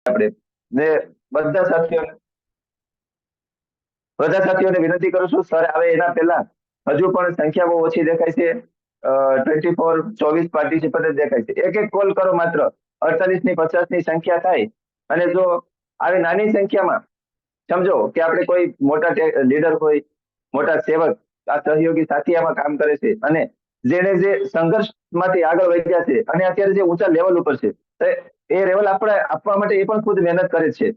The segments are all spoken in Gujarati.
આપણે ને બધા સાથીઓને વિનંતી કરું છું, સર આવે એના પહેલા હજુ પણ સંખ્યા બહુ ઓછી દેખાય છે. 24 પાર્ટિસિપન્ટ દેખાય છે. એક એક કોલ કરો, માત્ર 48 ની 50 ની સંખ્યા થાય. અને જો આવી નાની સંખ્યામાં સમજો કે આપણે કોઈ મોટા લીડર હોય, મોટા સેવક, આ સહયોગી સાથી આમાં કામ કરે છે, અને જેને જે સંઘર્ષમાંથી આગળ વધ્યા છે અને અત્યારે જે ઊંચા લેવલ ઉપર છે, એ લેવલ આપણે આપવા માટે એ પણ ખુદ મહેનત કરે છે.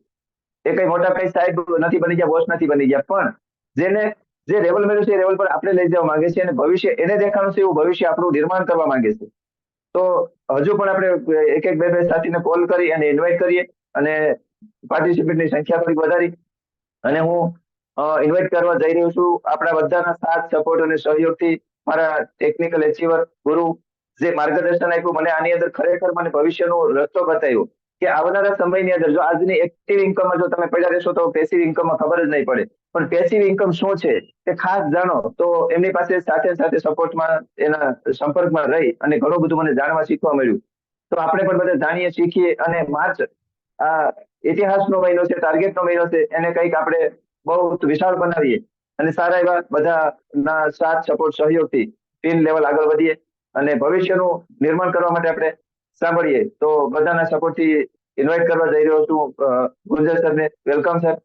એ કઈ મોટા કઈ સાહેબ નથી બની ગયા, બોસ નથી બની ગયા, પણ જેને જે લેવલ મળ્યું છે એ લેવલ પર આપણે લઈ જવા માંગે છે, અને ભવિષ્ય એને દેખાડું છે, એવું ભવિષ્ય આપણું નિર્માણ કરવા માંગે છે. તો હજુ પણ આપણે એક એક બે સાથીને કોલ કરી અને ઇન્વાઇટ કરીએ, અને પાર્ટિસિપેટની સંખ્યા થોડી વધારી, અને હું ઇન્વાઇટ કરવા જઈ રહ્યો છું. આપણા બધાના સાથ, સપોર્ટ અને સહયોગથી મારા ટેકનિકલ એચીવર ગુરુ જે માર્ગદર્શન આપ્યું મને, આની અંદર ખરેખર મને ભવિષ્યનો રસ્તો બતાવ્યો કે આવનારા સમયની અંદર જો આજની એક્ટિવ ઇન્કમમાં જો તમે પડ્યા રહેશો તો પેસિવ ઇન્કમમાં ખબર જ નહીં પડે. પણ પેસિવ ઇન્કમ શું છે તે ખાસ જાણો તો એમની પાસે સાથે સાથે સપોર્ટમાં એના સંપર્કમાં રહી અને ઘણું બધું મને જાણવા શીખવા મળ્યું. તો આપણે પણ બધા જાણીએ, શીખીએ, અને માર્ચ આ ઇતિહાસનો મહિનો છે, ટાર્ગેટનો મહિનો છે, એને કંઈક આપણે બહુ વિશાળ બનાવીએ અને સારા એવા બધાના સાથ, સપોર્ટ, સહયોગથી ટીમ લેવલ આગળ વધીએ અને ભવિષ્યનું નિર્માણ કરવા માટે આપણે સાંભળીએ. તો બધાના સપોર્ટથી ઇન્વાઇટ કરવા જઈ રહ્યો છું ગુંજર સરને. Welcome sir,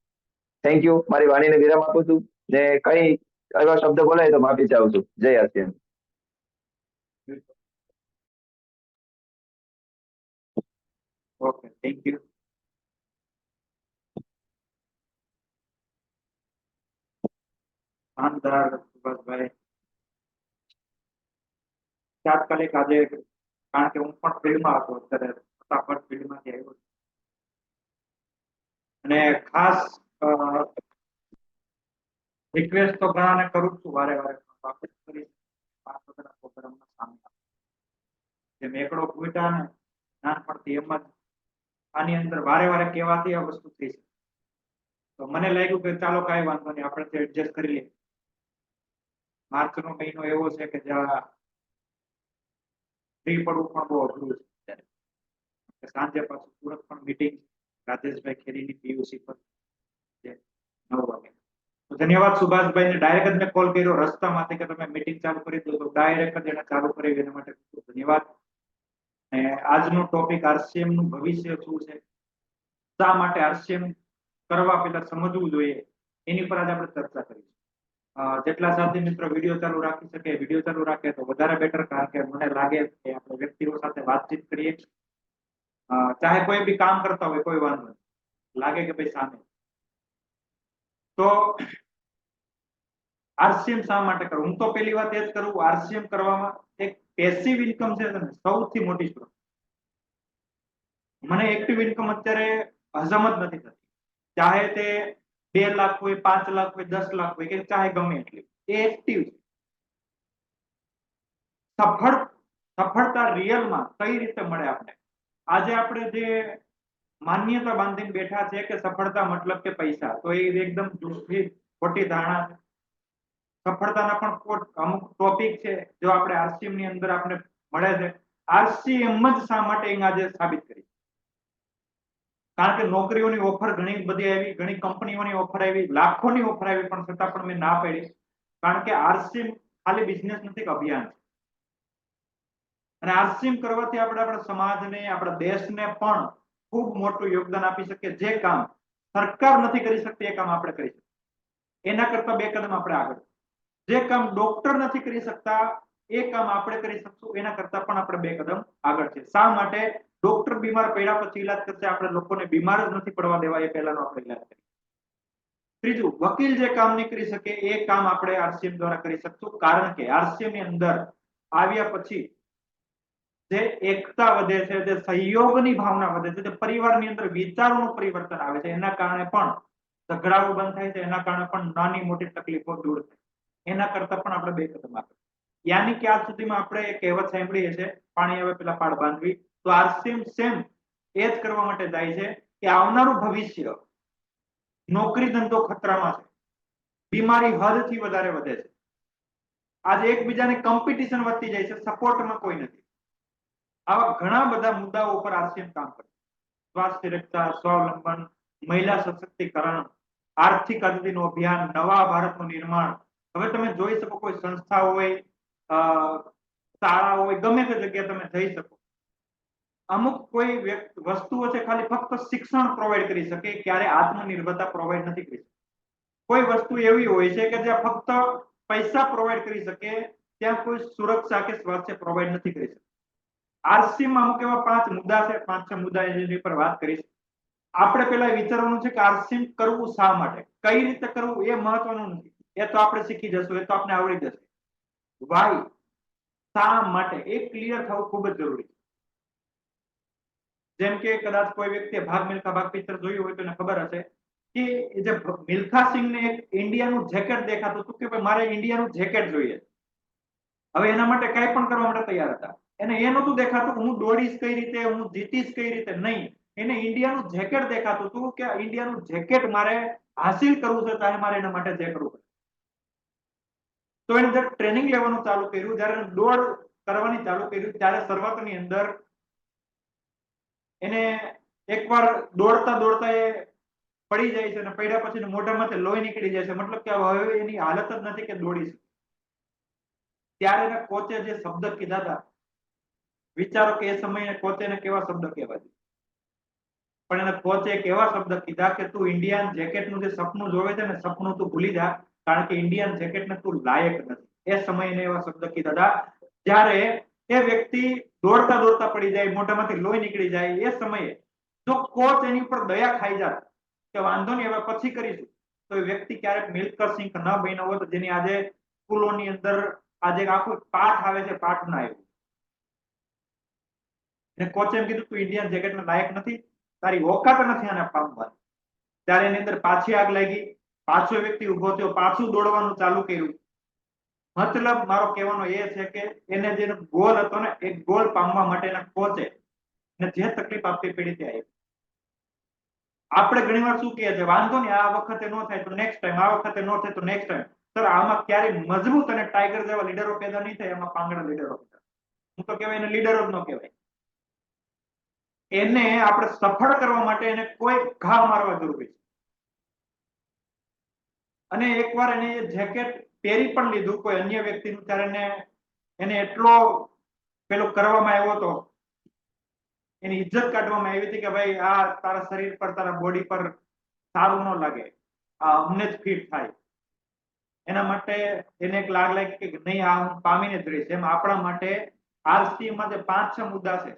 thank you. મારી વાણીને વિરામ આપું છું, ને કઈ એવા શબ્દ બોલાય તો માફી ચાહું છું. જય આસિયાન. Okay, thank you. આનંદાર સુભાષભાઈ, તાત્કાલિક આજે, કારણ કે હું પણ ફિલ્ડમાં હતો અત્યારે, ફટાફટ ફિલ્ડમાંથી આવ્યો અને ખાસ રિક્વેસ્ટ તો ઘણાને કરું છું વારે વારે, વાપસ કરી પ્રોગ્રામમાં સામે જેમ એકડો ફૂટા ને નાનપણથી એમ જ આની અંદર વારે વારે કહેવાથી આ વસ્તુ થઈ છે. તો મને લાગ્યું કે ચાલો કાંઈ વાંધો નહીં, આપણે એડજસ્ટ કરી લઈએ. માર્ચનો મહિનો એવો છે કે જ્યાં ફ્રી પડવું પણ બહુ અઘરું છે. સાંજે પાછું સુરત પણ મીટિંગ રાજેશભાઈ ખેરીની પીયુસી પર 9 વાગે. તો ધન્યવાદ સુભાષભાઈને. ડાયરેક્ટ જ મેં કોલ કર્યો રસ્તામાંથી કે તમે મીટિંગ ચાલુ કરી દો, તો ડાયરેક્ટ જ એને ચાલુ કરી, એના માટે ખૂબ ધન્યવાદ. અને આજનો ટોપિક આરસીએમ નું ભવિષ્ય શું છે, શા માટે આરસીએમ કરવા પહેલા સમજવું જોઈએ, એની પર આજે આપણે ચર્ચા કરીશું. જેટલા સાથી મિત્રો વિડીયો ચાલુ રાખી શકે, વિડીયો ચાલુ રાખે તો વધારે બેટર, કારણ કે મને લાગે કે આપણે વ્યક્તિઓ સાથે વાતચીત કરીએ, ચાહે કોઈ બી કામ કરતા હોય કોઈ વાંધો નહીં, લાગે કે ભાઈ સામે. તો આરસીએમ શા માટે કરવું? હું તો પહેલી વાત એ જ કરું, આરસીએમ કરવામાં એક પેસિવ ઇન્કમ છે ને સૌથી મોટી સ્ત્રોત. મને એક્ટિવ ઇન્કમ અત્યારે હજમ જ નથી થતી, ચાહે તે 2 લાખ હોય, 5 લાખ હોય, 10 લાખ હોય, કે ચાહે ગમે એટલી, એ એક્ટિવ છે. સફળતા રિયલમાં કઈ રીતે મળે આપણે? આજે આપણે જે માન્યતા બાંધીને બેઠા છે કે સફળતા મતલબ કે પૈસા, તો એ એકદમ જૂઠી ખોટી ધારણા છે. સફળતાના પણ અમુક ટોપિક છે જો આપણે આરસીએમ ની અંદર આપણે મળે છે. આરસીએમ જ શા માટે આજે સાબિત કરી? કારણ કે નોકરીઓની ઓફર ઘણી બધી આવી, ઘણી કંપનીઓની ઓફર આવી, લાખોની ઓફર આવી, પણ છતાં પણ મેં ના પાડી, કારણ કે આરસીએમ ખાલી બિઝનેસ નથી, અભિયાન છે. અને આરસીએમ કરવાથી આપણે આપણા સમાજને, આપણા દેશને પણ ખૂબ મોટું યોગદાન આપી શકીએ. જે કામ સરકાર નથી કરી શકતી એ કામ આપણે કરી શકીએ. એના કરતા 2 કદમ આપણે આગળ. જે કામ ડોક્ટર નથી કરી શકતા એ કામ આપણે કરી શકશું, એના કરતા પણ આપણે 2 કદમ આગળ છે. શા માટે? ડોક્ટર બીમાર પડ્યા પછી ઈલાજ કરશે, આપણે લોકોને બીમાર જ નથી પડવા દેવા, એ પહેલાનો આપણે ઈલાજ કરીએ. ત્રીજું, વકીલ જે કામ નહીં કરી શકે એ કામ આપણે આરસીએમ દ્વારા કરી શકશું, કારણ કે આરસીએમ ની અંદર આવ્યા પછી જે એકતા વધે છે, જે સહયોગની ભાવના વધે છે, જે પરિવારની અંદર વિચારોનું પરિવર્તન આવે છે, એના કારણે પણ ઝઘડાઓ બંધ થાય છે, એના કારણે પણ નાની મોટી તકલીફો દૂર થાય. એના કરતા પણ આપણે 2 કદમ આગળ. યાની કે આજ સુધીમાં આપણે એક કહેવત સાંભળી છે, પાણી આવે પેલા પાડ બાંધવી. તો આરસીએમ સેમ એ જ કરવા માટે જાય છે કે આવનારું ભવિષ્ય, નોકરી ધંધો ખતરામાં છે, બીમારી હદથી વધારે વધે છે, આજે એકબીજાની કોમ્પિટિશન વધતી જાય છે, સપોર્ટમાં કોઈ નથી. આવા ઘણા બધા મુદ્દાઓ ઉપર આરસીએમ કામ કરે. સ્વાસ્થ્ય રક્ષા, સ્વાવલંબન, મહિલા સશક્તિકરણ, આર્થિક આઝાદીનું અભિયાન, નવા ભારતનું નિર્માણ. હવે તમે જોઈ શકો કોઈ સંસ્થા હોય, શાળા હોય, ગમે તે જગ્યાએ તમે જઈ શકો. અમુક કોઈ વસ્તુઓ છે ખાલી ફક્ત શિક્ષણ પ્રોવાઈડ કરી શકે, ક્યારે આત્મનિર્ભરતા પ્રોવાઈડ નથી કરી શકતી. કોઈ વસ્તુ એવી હોય છે કે જ્યાં ફક્ત પૈસા પ્રોવાઈડ કરી શકે, ત્યાં કોઈ સુરક્ષા કે સ્વાસ્થ્ય પ્રોવાઈડ નથી કરી શકતી. આરસીએમમાં અમુક એવા 5 મુદ્દા છે, 5-6 મુદ્દા એની પર વાત કરીશ. આપણે પેલા વિચારવાનું છે કે આરસીએમ કરવું શા માટે, કઈ રીતે કરવું એ મહત્વનું નથી. એ તો આપણે શીખી જશું, એ તો આપણે આવડી જશે. વાય, શા માટે, એ ક્લિયર થવું ખૂબ જ જરૂરી છે. જેમ કે કદાચ કોઈ વ્યક્તિએ ભાગ મિલ્ખા ભાગ પિક્ચર જોયું હોય તો એને ખબર હશે કે જે મિલ્ખા સિંહને એક ઇન્ડિયાનું જેકેટ દેખાતું હતું કે ભાઈ મારે ઇન્ડિયાનું જેકેટ જોઈએ. હવે એના માટે કંઈ પણ કરવા માટે તૈયાર હતા. એને એ નહોતું દેખાતું હું દોડીશ કઈ રીતે, હું જીતીશ કઈ રીતે, નહીં. એને ઇન્ડિયાનું જેકેટ દેખાતું હતું કે ઇન્ડિયાનું જેકેટ મારે હાસિલ કરવું છે, ત્યારે મારે એના માટે જે કરવું પડે. તો એને જ્યારે ટ્રેનિંગ લેવાનું ચાલુ કર્યું, જ્યારે દોડ કરવાની ચાલુ કર્યું, ત્યારે શરૂઆતની અંદર એને એકવાર દોડતા દોડતા એ પડી જાય છે અને પડ્યા પછી મોઢામાંથી લોહી નીકળી જાય છે, મતલબ કે હવે એની હાલત જ નથી કે દોડી શકે. ત્યારે એના કોચે જે શબ્દ કીધા હતા, વિચારો કે એ સમયે કોચે કેવા શબ્દ કહેવા. પણ એને કોચે એક એવા શબ્દ કીધા કે તું ઇન્ડિયન જેકેટનું જે સપનું જોવે છે ને, સપનું તું ભૂલી જા, કારણ કે ઇન્ડિયન જેકેટને તું લાયક નથી. એ સમયે એને એવા શબ્દ કીધા હતા. જ્યારે એ વ્યક્તિ દોડતા દોડતા પડી જાય, મોઢામાંથી લોહી નીકળી જાય, એ સમયે જો કોચ એની ઉપર દયા ખાઈ જાત કે વાંધો નહીં હવે પછી કરીશું, તો એ વ્યક્તિ ક્યારેક મિલ્ખા સિંહ ન બન્યો હોત, જેની આજે સ્કૂલોની અંદર આજે આખો પાઠ આવે છે, પાઠ ના આવ્યું. ને કોચે એમ કીધું તું ઇન્ડિયન જેકેટને લાયક નથી, તારી ઓકાત નથી આને પામવાની. ત્યારે એની અંદર પાછી આગ લાગી, પાછો વ્યક્તિ ઉભો થયો, પાછું દોડવાનું ચાલુ કર્યું. મતલબ મારો કહેવાનો એ છે કે એને જે ગોલ હતો ને, એ ગોલ પામવા માટેના કોચે ને જે તકલીફ આપવી પડી તે આવી. આપણે ઘણીવાર શું કહીએ છીએ, વાંધો નહીં આ વખતે ન થાય તો નેક્સ્ટ ટાઈમ, આ વખતે ન થાય તો નેક્સ્ટ ટાઈમ. સર આમાં ક્યારેય મજબૂત અને ટાઈગર જેવા લીડરો પેદા નહીં થાય, એમાં પાંગડા લીડરો પેદા. હું તો કહેવાય એને લીડરો જ ન કહેવાય. એને આપણે સફળ કરવા માટે એને કોઈ ઘા મારવા જરૂરી છે. અને એકવાર એને જેકેટ પહેરી પણ લીધું કોઈ અન્ય વ્યક્તિનું, ત્યારે એને એટલો પેલો કરવામાં આવ્યો હતો, એની ઇજ્જત કાઢવામાં આવી હતી કે ભાઈ આ તારા શરીર પર, તારા બોડી પર સારું ન લાગે, આ અમને જ ફિટ થાય. એના માટે એને એક લાગ લાગી કે નહીં આ હું પામીને જ રહીશ. એમ આપણા માટે આરસીએમમાં જે 5-6 મુદ્દા છે,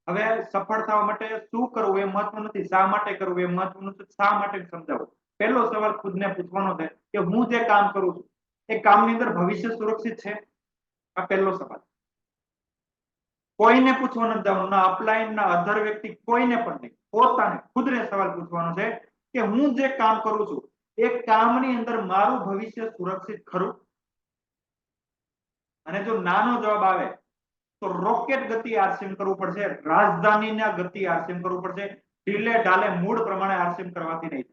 હવે સફળ થવા માટે શું કરવું એ મહત્વ નથી, શા માટે કરવું એ મહત્વનું છે, શા માટે સમજાવવું. પહેલો સવાલ ખુદને પૂછવાનો છે કે હું જે કામ કરું છું એ કામની અંદર ભવિષ્ય સુરક્ષિત છે? આ પહેલો સવાલ. કોઈને પૂછવાનું જવાનું, ના અપલાઈન, ના અધર વ્યક્તિ, કોઈને પણ નહીં. પોતાને ખુદને સવાલ પૂછવાનો છે કે હું જે કામ કરું છું એ કામની અંદર મારું ભવિષ્ય સુરક્ષિત ખરું? અને જો નાનો જવાબ આવે તો રોકેટ ગતિ આરસીએમ કરવું પડશે, રાજધાનીના ગતિ આરસીએમ કરવું પડશે. ઢીલે ઢાલે મૂળ પ્રમાણે આરસીએમ કરવાથી નહીં.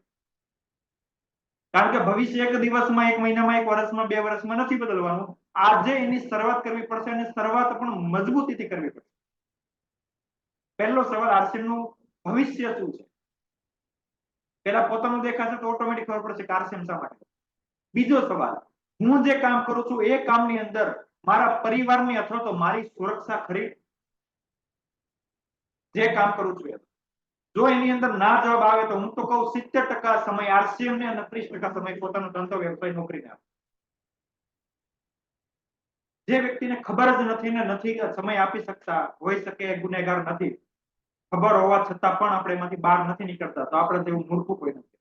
કારણ કે ભવિષ્ય એક દિવસમાં, એક મહિનામાં, એક વર્ષમાં, 2 વર્ષમાં નથી બદલવાનું. આજે એની શરૂઆત કરવી પડશે અને શરૂઆત પણ મજબૂતીથી કરવી પડશે. પહેલો સવાલ આરસીએમ નું ભવિષ્ય શું છે? પેલા પોતાનું દેખાશે તો ઓટોમેટિક ખબર પડશે કે આરસીએમ શા માટે. બીજો સવાલ, હું જે કામ કરું છું એ કામની અંદર મારા પરિવારની અથવા તો મારી સુરક્ષા ખરી? જે કામ કરું છું એ. જો એની અંદર ના જવાબ આવે તો હું તો કહું 70% સમય આરસીએમ ને અને 30% સમય પોતાનો ધંધો વ્યવસાય નોકરીને આપે. જે વ્યક્તિને ખબર જ નથી ને નથી સમય આપી શકતા, હોઈ શકે ગુનેગાર નથી, ખબર હોવા છતાં પણ આપણે એમાંથી બહાર નથી નીકળતા, તો આપણે જેવું મૂર્ખું કોઈ નથી.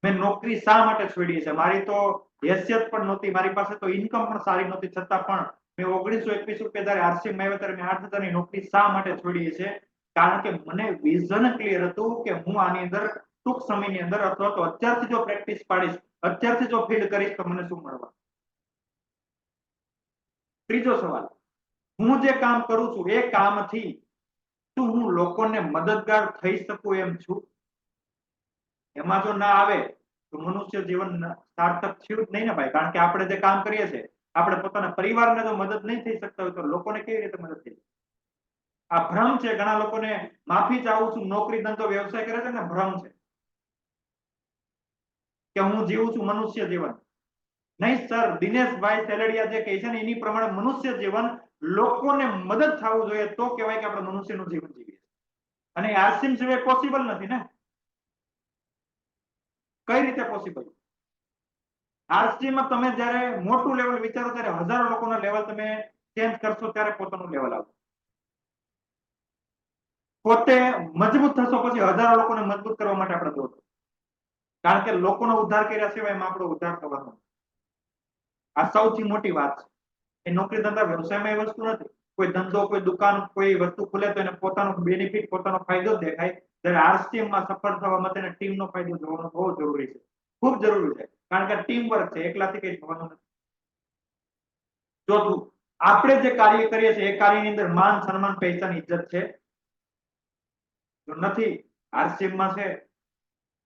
મેં નોકરી શા માટે છોડી છે? મારી તો હેસિયત પણ નહોતી, મારી પાસે તો ઇન્કમ પણ સારી નહોતી, છતાં પણ મેં 1921 રૂપિયા જ્યારે આરસીએમ આવ્યો ત્યારે મેં 8,000 ની નોકરી શા માટે છોડી છે? કારણ કે મને વિઝન ક્લિયર હતું કે હું આની અંદર ટૂંક સમયની અંદર અથવા તો અત્યારથી જો પ્રેક્ટિસ પાડીશ, અત્યારથી જો ફીલ્ડ કરીશ તો મને શું મળવા. ત્રીજો સવાલ, હું જે કામ કરું છું એ કામથી શું હું લોકોને મદદગાર થઈ શકું એમ છું? એમાં જો ના આવે તો મનુષ્ય જીવન સાર્થક થયું જ નહીં ને ભાઈ. કારણ કે આપણે જે કામ કરીએ છીએ, આપણે પોતાના પરિવારને જો મદદ નહીં થઈ શકતા હોય તો લોકોને કેવી રીતે મદદ થઈ? આ ભ્રમ છે. ઘણા લોકોને માફી ચાહું છું, નોકરી ધંધો વ્યવસાય કરે છે ને ભ્રમ છે કે હું જીવું છું મનુષ્ય જીવન. નહીં સર, દિનેશભાઈ સેલડિયા જે કહે છે ને એની પ્રમાણે મનુષ્ય જીવન લોકોને મદદ થવું જોઈએ તો કહેવાય કે આપણે મનુષ્યનું જીવન જીવીએ. અને આરસીએમ સિવાય પોસિબલ નથી ને. કઈ રીતે પોસિબલ? આરસીએમ માં તમે જ્યારે મોટું લેવલ વિચારો ત્યારે હજારો લોકોના લેવલ તમે ચેન્જ કરશો ત્યારે પોતાનું લેવલ આવશે. પોતે મજબૂત થશો પછી હજારો લોકોને મજબૂત કરવા માટે આપણે દોડો. કારણ કે લોકોનો ઉદ્ધાર કર્યા સિવાય એમાં આપણો ઉદ્ધાર થવાનો. આ સૌથી મોટી વાત છે. એ નોકરી ધંધા વ્યવસાયમાં એ વસ્તુ નથી. કોઈ ધંધો, કોઈ દુકાન, કોઈ વસ્તુ ખુલે તો એને પોતાનો બેનિફિટ, પોતાનો ફાયદો દેખાય. જ્યારે આરસીએમ માં સફળ થવા માટે ટીમનો ફાયદો જોવાનો બહુ જરૂરી છે, ખૂબ જરૂરી છે. કારણ કે ટીમ વર્ક છે, એકલાથી કઈ થવાનું નથી. ચોથું, આપણે જે કાર્ય કરીએ છીએ એ કાર્યની અંદર માન, સન્માન, પૈસા, ઇજ્જત છે? જો નથી, આરસીએમ માં છે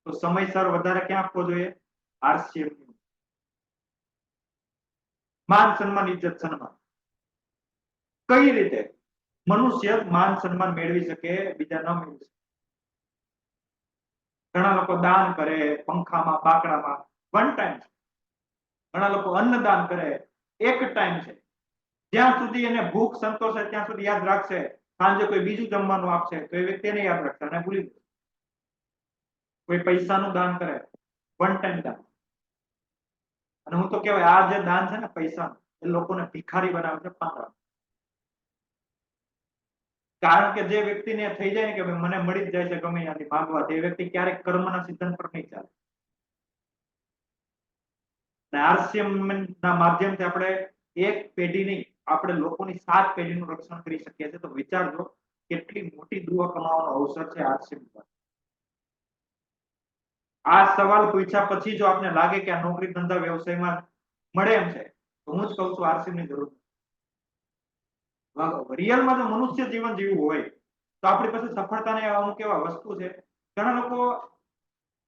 તો સમયસર વધારે ક્યાં આપવો જોઈએ? આરસીએમ. માન, સન્માન, ઇજ્જત, સન્માન. કઈ રીતે મનુષ્ય માન સન્માન મેળવી શકે, બીજા ન મેળવી શકે? ઘણા લોકો દાન કરે, પંખામાં, બાકડામાં, વન ટાઈમ. ઘણા લોકો અન્નદાન કરે, એક ટાઈમ છે. જ્યાં સુધી એને ભૂખ સંતોષે ત્યાં સુધી યાદ રાખશે. સાંજે કોઈ બીજું જમવાનું આપશે તો એ વ્યક્તિ એને યાદ રાખશે અને ભૂલી જશે. કોઈ પૈસાનું દાન કરે, વન ટાઈમ દાન. અને હું તો કહેવાય આ જે દાન છે ને પૈસા, એ લોકોને ભિખારી બનાવે છે, પાંદડા. કારણ કે જે વ્યક્તિને થઈ જાય ને કે મને મળી જ જાય છે ગમે ત્યાંથી માંગવા, તે વ્યક્તિ ક્યારેક કર્મના સિદ્ધાંત પર નહીં ચાલે. આરસીએમ ના માધ્યમથી આપણે એક પેઢી નહીં, આપણે લોકોની 7 પેઢીનું રક્ષણ કરી શકીએ છીએ. તો વિચારજો કેટલી મોટી દુઆ કમાવાનો અવસર છે આરસીએમ પર. આ સવાલ પૂછ્યા પછી જો આપને લાગે કે આ નોકરી ધંધા વ્યવસાયમાં મળે એમ છે તો હું જ કહું છું આરસીએમ ની જરૂર. રિયલમાં જો મનુષ્ય જીવન જીવવું હોય તો આપણી પાસે સફળતાની અમુક એવા વસ્તુ છે. ઘણા લોકો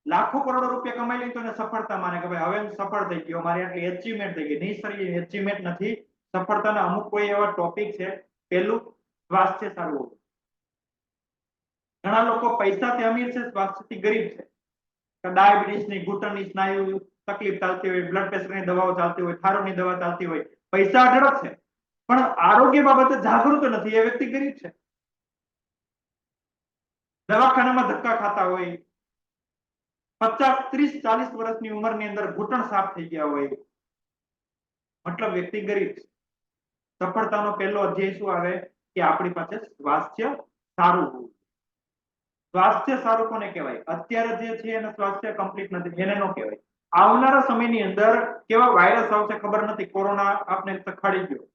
લાખો કરોડો રૂપિયા કમાઈ લે તો એને સફળતા માને કે ભાઈ હવે સફળ થઈ ગયો, મારી આટલી એચીવમેન્ટ થઈ ગઈ. નહીં સર, એ એચીવમેન્ટ નથી. સફળતાના અમુક કોઈ એવા ટોપિક છે. પહેલું, સ્વાસ્થ્ય સારું હોવું. ઘણા લોકો પૈસાથી અમીર છે, સ્વાસ્થ્યથી ગરીબ છે. ડાયાબિટીસની, ઘૂંટણની સ્નાયુ તકલીફ ચાલતી હોય, બ્લડ પ્રેશરની દવાઓ ચાલતી હોય, થાઇરોઇડની દવા ચાલતી હોય, પૈસા અઢળક છે પણ આરોગ્ય બાબતે જાગૃત નથી, એ વ્યક્તિ ગરીબ છે. દવાખાનામાં ધક્કા ખાતા હોય, 50, 30, 40 વર્ષની ઉંમરની અંદર ઘૂંટણ સાફ થઈ ગયા હોય, મતલબ વ્યક્તિ ગરીબ છે. સફળતાનો પહેલો અધ્યાય શું આવે કે આપણી પાસે સ્વાસ્થ્ય સારું હોવું. સ્વાસ્થ્ય સારું કોને કહેવાય? અત્યારે જે છે એને સ્વાસ્થ્ય કમ્પ્લીટ નથી, એને ન કહેવાય. આવનારા સમયની અંદર કેવા વાયરસ આવશે ખબર નથી. કોરોના આપને તખાડી ગયો,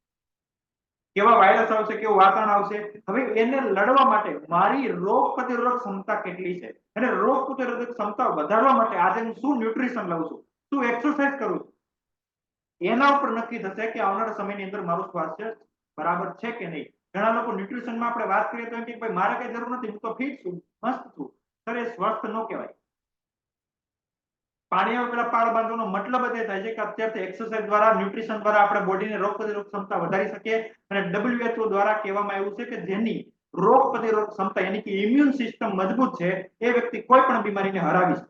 કેવા વાયરસ આવશે, કેવું વાતાવરણ આવશે. હવે એને લડવા માટે મારી રોગ પ્રતિરોધક ક્ષમતા કેટલી છે, અને રોગ પ્રતિરોધક ક્ષમતા વધારવા માટે આજે હું શું ન્યુટ્રિશન લઉં છું, શું એક્સરસાઇઝ કરું છું, એના ઉપર નક્કી થશે કે આવનારા સમયની અંદર મારું સ્વાસ્થ્ય બરાબર છે કે નહીં. ઘણા લોકો ન્યુટ્રિશનમાં આપણે વાત કરીએ તો એમ કે ભાઈ મારે કઈ જરૂર નથી, હું તો ફિટ છું, મસ્ત છું. સર, એ સ્વસ્થ ન કહેવાય. પાણીમાં પેલા પાળ બાંધવાનો મતલબ એ થાય છે કે અત્યારથી એક્સરસાઇઝ દ્વારા, ન્યુટ્રિશન દ્વારા આપણે બોડીને રોગ પ્રતિરોધક ક્ષમતા વધારી શકીએ. અને WHO દ્વારા કહેવામાં આવ્યું છે કે જેની રોગ પ્રતિરોધક ક્ષમતા યાની કે ઇમ્યુન સિસ્ટમ મજબૂત છે એ વ્યક્તિ કોઈ પણ બીમારીને હરાવી શકે.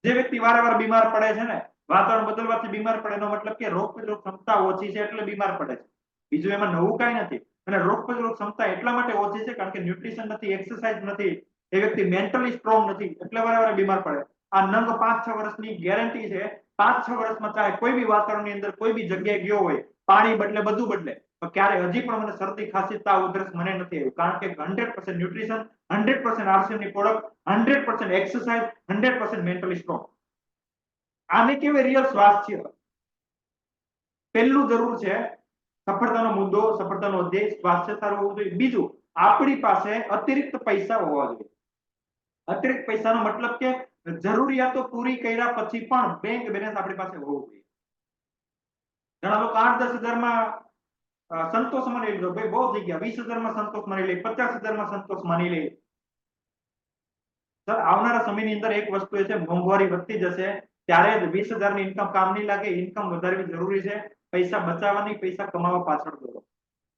જે વ્યક્તિ વારંવાર બીમાર પડે છે ને, વાતાવરણ બદલવાથી બીમાર પડે એનો મતલબ કે રોગ પ્રતિરોધક ક્ષમતા ઓછી છે એટલે બીમાર પડે છે. બીજું એમાં નવું કાંઈ નથી. અને રોગ પ્રતિરોધક ક્ષમતા એટલા માટે ઓછી છે કારણ કે ન્યુટ્રિશન નથી, એક્સરસાઇઝ નથી, એ વ્યક્તિ મેન્ટલી સ્ટ્રોંગ નથી એટલે વારંવાર બીમાર પડે. આ નંગ 5-6 વર્ષની ગેરંટી છે. 5-6 વર્ષમાં ચાહે કોઈ બી વાતાવરણની અંદર કોઈ બી જગ્યાએ ગયો હોય, પાણી બદલે, બધું બદલે, તો ક્યારે હજી પણ મને શરદી, ખાંસી, તાવ, ઉધરસ મને નથી આવ્યું. કારણ કે 100% ન્યુટ્રિશન, 100% આરસીએમ ની પ્રોડક્ટ, 100% એક્સરસાઇઝ, 100% મેન્ટલી સ્ટ્રોંગ. આને કહેવાય રિયલ સ્વાસ્થ્ય. પહેલું જરૂર છે સફળતાનો મુદ્દો, સફળતાનો અધ્યાય, સ્વાસ્થ્ય સારું હોવું જોઈએ. બીજું, આપણી પાસે અતિરિક્ત પૈસા હોવા જોઈએ. અતિરિક્ત પૈસાનો મતલબ કે જરૂરિયાતો પૂરી કર્યા પછી પણ બેંક બેલેન્સ આપણી પાસે હોવું જોઈએ. ઘણા લોકો 8-10 હજારમાં સંતોષ માની લીધો, ભાઈ બહુ થઈ ગયા, 20,000 માં સંતોષ માની લે, 50,000 માં સંતોષ માની લે. સર, આવનારા સમયની અંદર એક વસ્તુ એ છે, મોંઘવારી વધતી જશે ત્યારે 20,000 ની ઇન્કમ કામ નહીં લાગે. ઇન્કમ વધારવી જરૂરી છે. પૈસા બચાવવાની, પૈસા કમાવા પાછળ દોડો.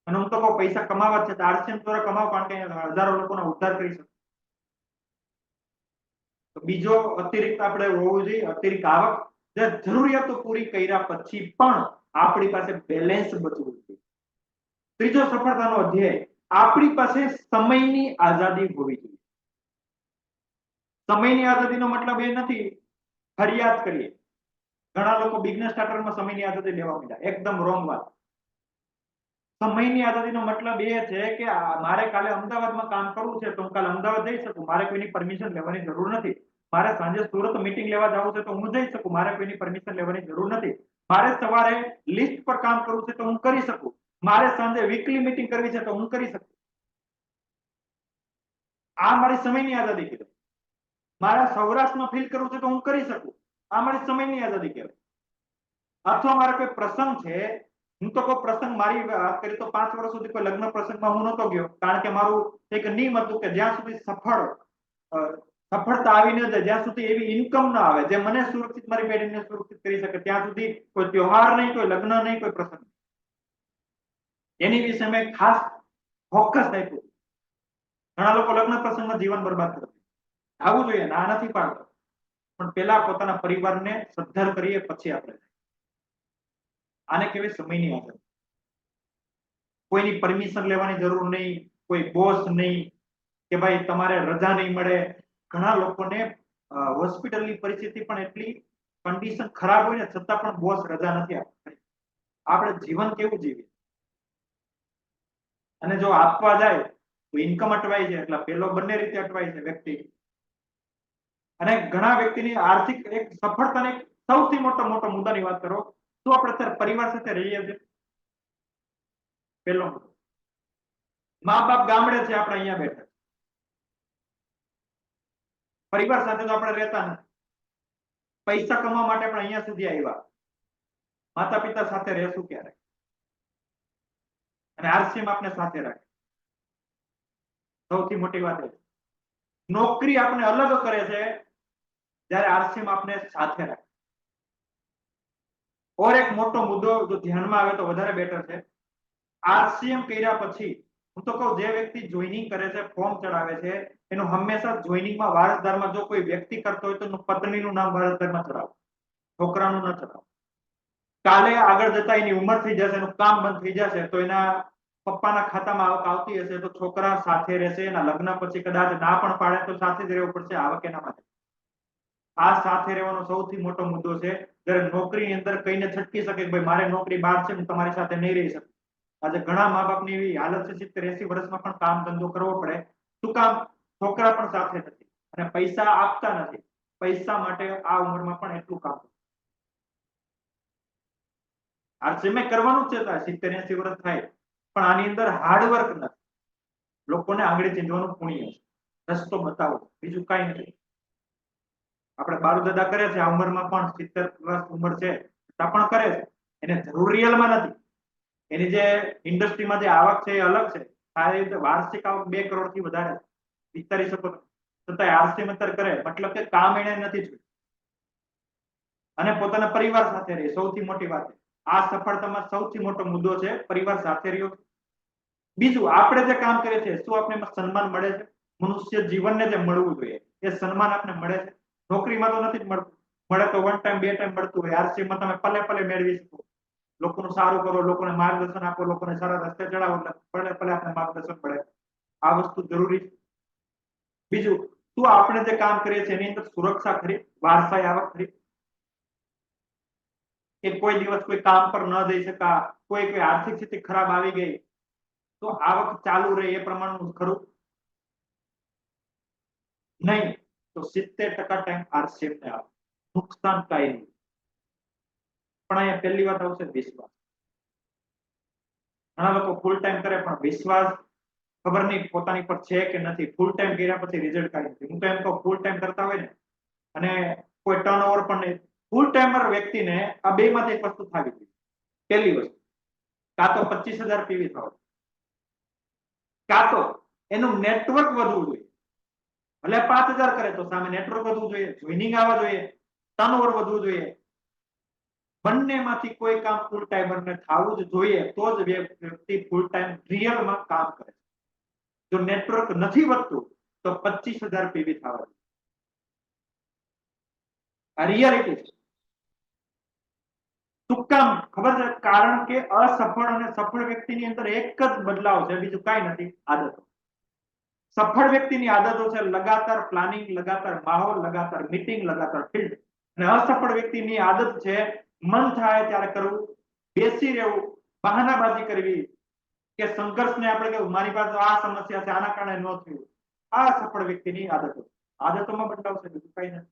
અને હું તો કહું પૈસા કમાવા છે તો આરસીએમ દ્વારા કમાવો, કારણ કે હજારો લોકોનો ઉદ્ધાર કરી શકે. તો બીજો અતિરિક્ત આપણે હોવું જોઈએ, અતિરિક્ત આવક, જે જરૂરિયાતો પૂરી કર્યા પછી પણ આપણી પાસે બેલેન્સ બચવું જોઈએ. ત્રીજો સફળતાનો અધ્યાય, આપણી પાસે સમયની આઝાદી હોવી જોઈએ. સમયની આઝાદીનો મતલબ એ નથી ફરિયાદ કરીએ. ઘણા લોકો બિઝનેસ સ્ટાર્ટરમાં સમયની આઝાદી લેવા માંડ્યા, એકદમ રોંગ વાત. સમયની આઝાદીનો મતલબ એ છે કે મારે કાલે અમદાવાદમાં કામ કરવું છે તો હું કાલે અમદાવાદ જઈ શકું, મારે કોઈની પરમિશન લેવાની જરૂર નથી. મારે સાંજે સુરત મીટિંગ લેવા જવું છે તો હું જઈ શકું, મારે કોઈની પરમિશન લેવાની જરૂર નથી. મારે સવારે લિસ્ટ પર કામ કરવું છે તો હું કરી શકું, મારે સાંજે વીકલી મીટિંગ કરવી છે તો હું કરી શકું. આ મારી સમયની આઝાદી કહેવાય. મારા સૌરાષ્ટ્રમાં ફીલ કરવું છે તો હું કરી શકું, આ મારી સમયની આઝાદી કહેવાય. અથવા મારે કોઈ પ્રસંગ છે, હું તો કોઈ પ્રસંગ, મારી વાત કરી તો 5 વર્ષ સુધી કોઈ લગ્ન પ્રસંગમાં હું નહોતો ગયો, કારણ કે મારું એક નિયમ હતું કે જ્યાં સુધી સફળતા આવી ન જાય, જ્યાં સુધી એવી ઇન્કમ ના આવે જે મને સુરક્ષિત, મારી પેઢીને સુરક્ષિત કરી શકે, ત્યાં સુધી કોઈ ત્યોહાર નહીં, કોઈ લગ્ન નહીં, કોઈ પ્રસંગ. એની વિશે મેં ખાસ ફોકસ આપ્યું. ઘણા લોકો લગ્ન પ્રસંગમાં જીવન બરબાદ કરે. આવું જોઈએ, ના નથી પાડતો, પણ પેલા પોતાના પરિવારને સદ્ધર કરીએ પછી આપણે. આને કહેવાય સમયની આઝાદી. કોઈની પરમિશન લેવાની જરૂર નહીં, કોઈ બોસ નહીં કે ભાઈ તમારે રજા નહીં મળે. ઘણા લોકોને હોસ્પિટલની પરિસ્થિતિ પણ એટલી કન્ડિશન ખરાબ હોય ને છતાં પણ બોસ રજા નથી આપતા. આપણે જીવન કેવું જીવીએ, અને જો આપવા જાય તો ઇન્કમ અટવાય છે, એટલે પેલો બંને રીતે અટવાય છે વ્યક્તિ. અને ઘણા વ્યક્તિની આર્થિક એક સફળતાની સૌથી મોટો મુદ્દાની વાત કરો તો આપણે અત્યારે પરિવાર સાથે રહીએ છીએ. પેલો મા બાપ ગામડે છે, આપણે અહીંયા બેઠા, પરિવાર સાથે તો આપણે રહેતા નથી. પૈસા કમાવા માટે આપણે અહીંયા સુધી આવ્યા, માતા પિતા સાથે રહેશું ક્યારે? અને આરસીએમ આપણે સાથે રાખે. સૌથી મોટી વાત એ નોકરી આપણે અલગ કરે છે, જ્યારે આરસીએમ આપણે સાથે રાખે. ઓર એક મોટો મુદ્દો જો ધ્યાનમાં આવે તો વધારે બેટર છે. આરસીએમ કર્યા પછી હું તો કહું, જે વ્યક્તિ જોઈનિંગ કરે છે, ફોર્મ ચડાવે છે, એનું હંમેશા જોઈનિંગમાં વારસદારમાં જો કોઈ વ્યક્તિ કરતો હોય તો એનું પત્નીનું નામ વારસદારમાં ચડાવો, છોકરાનું ન ચડાવો. કાલે આગળ જતા એની ઉંમર થઈ જશે, એનું કામ બંધ થઈ જશે, તો એના પપ્પાના ખાતામાં આવક આવતી હશે તો છોકરા સાથે રહેશે. એના લગ્ન પછી કદાચ ના પણ પાડે તો સાથે જ રહેવું પડશે, આવક એના માટે. આ સાથે રહેવાનો સૌથી મોટો મુદ્દો છે. જ્યારે નોકરીની અંદર કઈને છટકી શકે કે ભાઈ મારે નોકરી બહાર છે, હું તમારી સાથે નહીં રહી શકું. આજે ઘણા મા બાપની એવી હાલત છે, 70-80 વર્ષમાં પણ કામ ધંધો કરવો પડે. શું કામ? છોકરા પણ સાથે નથી અને પૈસા આપતા નથી. પૈસા માટે આ ઉંમરમાં પણ એટલું કામ. આરસીએમ કરવાનું જ છે, 70-80 વર્ષ થાય, પણ આની અંદર હાર્ડવર્ક નથી. લોકોને આંગળી ચીંધવાનું પુણ્ય છે, રસ્તો બતાવો, બીજું કઈ નથી. આપણે બાળુ દાદા કરે છે આ ઉંમરમાં પણ, 70 વર્ષ ઉંમર છે છતાં પણ કરે છે. એને જરૂર રિયલમાં નથી. એની જે ઇન્ડસ્ટ્રીમાં જે આવક છે એ અલગ છે. સારી રીતે વાર્ષિક આવક 2 કરોડ થી વધારે વિચારી શકો. છતાં આરસીએમ કરે, મતલબ કે કામ એને નથી જોયું અને પોતાના પરિવાર સાથે રહે. સૌથી મોટી વાત, આ સફળતામાં સૌથી મોટો મુદ્દો છે પરિવાર સાથે રહ્યો. બીજું, આપણે જે કામ કરીએ છીએ શું આપણે સન્માન મળે છે? મનુષ્ય જીવનને જે મળવું જોઈએ એ સન્માન આપણે મળે છે? નોકરીમાં તો નથી જ મળતું. મળે તો 1 ટાઈમ 2 ટાઈમ મળતું હોય. આરસીએમમાં તમે પલે પલે મેળવી શકો. લોકોનું સારું કરો, લોકોને માર્ગદર્શન આપો, લોકોને સારા રસ્તે ચડાવો, એટલે પલે પલે આપણે માર્ગદર્શન મળે. આ વસ્તુ જરૂરી છે. બીજું, શું આપણે જે કામ કરીએ છીએ એની અંદર સુરક્ષા ખરી, વારસાઈ આવક ખરી? કે કોઈ દિવસ કોઈ કામ પર ન જઈ શકા, કોઈ આર્થિક સ્થિતિ ખરાબ આવી ગઈ તો આવક ચાલુ રહે એ પ્રમાણનું ખરું? નહીં. તો 70% ટાઈમ આરસીએમ ને આવે, નુકસાન કાંઈ નહીં. પણ અહીંયા પહેલી વાત આવશે વિશ્વાસ. ઘણા લોકો ફૂલ ટાઈમ કરે પણ વિશ્વાસ ખબર નહીં પોતાની પર છે કે નથી. ફૂલ ટાઈમ કર્યા પછી રિઝલ્ટ કાંઈ નથી. હું તો એમ કહું, ફૂલ ટાઈમ કરતા હોય ને અને કોઈ ટર્નઓવર પણ નહીં, ફૂલ ટાઈમર વ્યક્તિને આ બેમાંથી એક વસ્તુ થવી જોઈએ. પહેલી વસ્તુ, કાં તો 25,000 પીવી થવા, કાં તો એનું નેટવર્ક વધવું જોઈએ. ભલે 5,000 કરે તો સામે નેટવર્ક વધવું જોઈએ, જોઈનિંગ આવવા જોઈએ, ટર્નઓવર વધવું જોઈએ. બંનેમાંથી કોઈ કામ ફૂલ ટાઈમરને થવું જ જોઈએ, તો જ વ્યક્તિ ફૂલ ટાઈમ રિયલમાં કામ કરે. જો નેટવર્ક નથી વધતું તો 25,000 પીવી થવા જોઈએ. આ રિયાલિટી છે. શું કામ ખબર છે? કારણ કે અસફળ અને સફળ વ્યક્તિની અંદર એક જ બદલાવ છે, બીજું કાંઈ નથી, આદતો. સફળ વ્યક્તિની આદતો છે લગાતાર પ્લાનિંગ, લગાતાર માહોલ, લગાતાર મીટિંગ, લગાતાર ફિલ્ડ. અને અસફળ વ્યક્તિની આદત છે મન થાય ત્યારે કરવું, બેસી રહેવું, બહાનાબાજી કરવી, કે સંઘર્ષને આપણે કેવું મારી પાસે આ સમસ્યા છે આના કારણે ન થયું. આ સફળ વ્યક્તિની આદતો. આદતોમાં બદલાવ છે, બીજું કઈ નથી.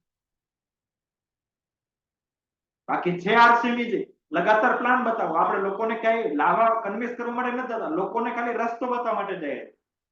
બાકી છે આરસીબી લગાતાર પ્લાન બતાવો. આપણે લોકોને કઈ લાવવા કન્વિન્સ કરવા માટે નથી જતા, લોકોને ખાલી રસ્તો બતાવવા માટે જઈએ